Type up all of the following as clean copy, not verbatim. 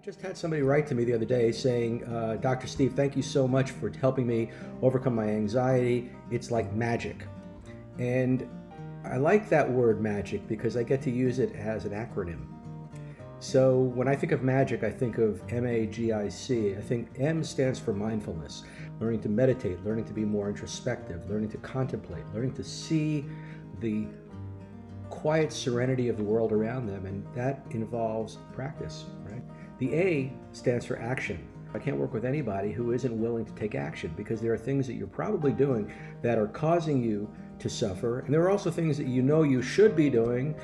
Just had somebody write to me the other day saying, Dr. Steve, thank you so much for helping me overcome my anxiety. It's like magic. And I like that word magic because I get to use it as an acronym. So when I think of magic, I think of MAGIC. I think M stands for mindfulness, learning to meditate, learning to be more introspective, learning to contemplate, learning to see the quiet serenity of the world around them, and that involves practice, right? The A stands for action. I can't work with anybody who isn't willing to take action, because there are things that you're probably doing that are causing you to suffer, and there are also things that you know you should be doing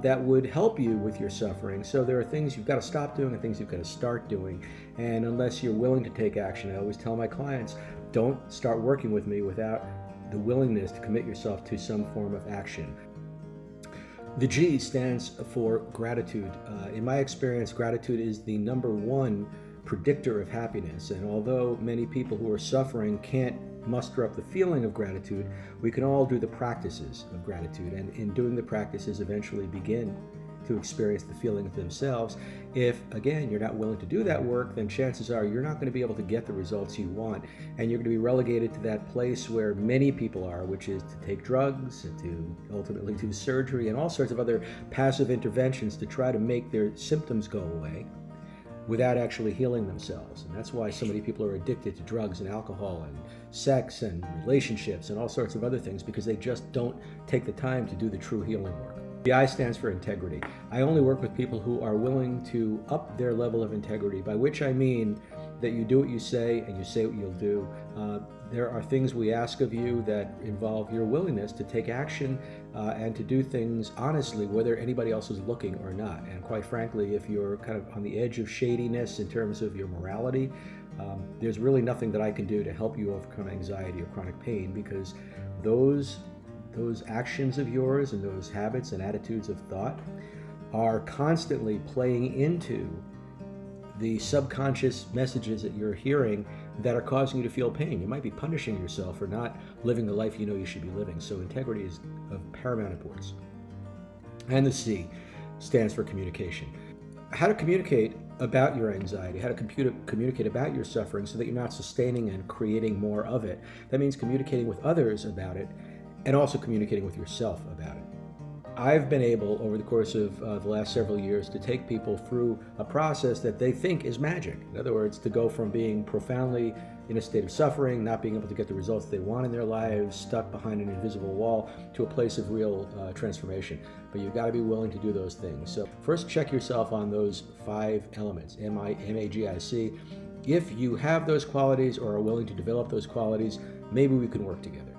that would help you with your suffering. So there are things you've got to stop doing and things you've got to start doing, and unless you're willing to take action, I always tell my clients, don't start working with me without the willingness to commit yourself to some form of action. The G stands for gratitude. In my experience, gratitude is the number one predictor of happiness. And although many people who are suffering can't muster up the feeling of gratitude, we can all do the practices of gratitude. And in doing the practices, eventually begin to experience the feeling themselves. If, again, you're not willing to do that work, then chances are you're not going to be able to get the results you want. And you're going to be relegated to that place where many people are, which is to take drugs, and to ultimately do surgery and all sorts of other passive interventions to try to make their symptoms go away without actually healing themselves. And that's why so many people are addicted to drugs and alcohol and sex and relationships and all sorts of other things, because they just don't take the time to do the true healing work. The I stands for integrity. I only work with people who are willing to up their level of integrity, by which I mean that you do what you say and you say what you'll do. There are things we ask of you that involve your willingness to take action and to do things honestly, whether anybody else is looking or not. And quite frankly, if you're kind of on the edge of shadiness in terms of your morality, there's really nothing that I can do to help you overcome anxiety or chronic pain, because those actions of yours and those habits and attitudes of thought are constantly playing into the subconscious messages that you're hearing that are causing you to feel pain. You might be punishing yourself for not living the life you know you should be living. So integrity is of paramount importance. And the C stands for communication. How to communicate about your anxiety, how to communicate about your suffering so that you're not sustaining and creating more of it. That means communicating with others about it, and also communicating with yourself about it. I've been able, over the course of the last several years, to take people through a process that they think is magic. In other words, to go from being profoundly in a state of suffering, not being able to get the results they want in their lives, stuck behind an invisible wall, to a place of real transformation. But you've got to be willing to do those things. So first, check yourself on those 5 elements, MAGIC. If you have those qualities or are willing to develop those qualities, maybe we can work together.